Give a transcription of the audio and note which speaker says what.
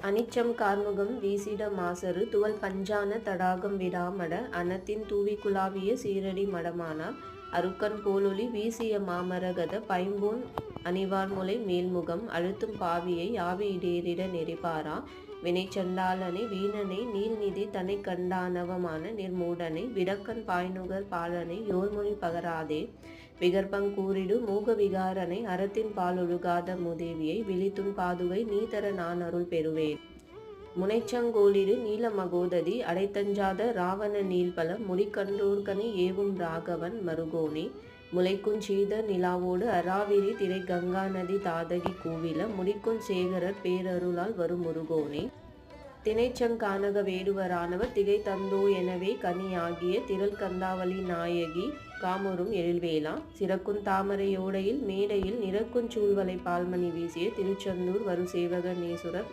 Speaker 1: அனிச்சம் கார்முகம் வீசிட மாசறு towel பஞ்சான தடாகம் விடாமட அனத்தின் தூவி குலாவிய சீரடி மடமானார் அருக்கன் போலொளி வீசிய மாமரகத பைம்பூன் அணிவார்முலை மேல்முகம் அழுத்தும் பாவியை ஆவி இடேறிட நெறிபாரா வினைச்சண்டாளனை வீணனை நீள்நிதி தன்னை கண்டானவமான நிர்மூடனை விடக்கன் பாய்நுகர் பாலனை யோர்மொழி பகராதே விகற்பங் கூறிடு மூக விகாரனை அறத்தின் பாலொழுகாத மூதேவியை விழித்துன் பாதுகை நீதர நான் அருள் பெறுவேன். முனைச்சங்கோளிரு நீல மகோததி அடைத்தஞ்சாத ராவண நீள்பல முடிக்கன்றோர்கனை ஏவும் ராகவன் மருகோனே முளைக்குஞ் சீத நிலாவோடு அராவிரி திரை கங்கா நதி தாதகி கூவில முடிக்குஞ் சேகரர் பேரருளால் வரும் முருகோனே தினைச்சங் கானக வேடுவரானவர் திகை தந்தோ எனவே கனியாகிய திரள் கந்தாவளி நாயகி காமுறும் எழில்வேலா சிறக்குந் தாமரையோடையில் மேடையில் நிறக்குஞ் சூழ்வலை பால்மணி வீசிய திருச்செந்தூர் வரு சேவக நேசுரர்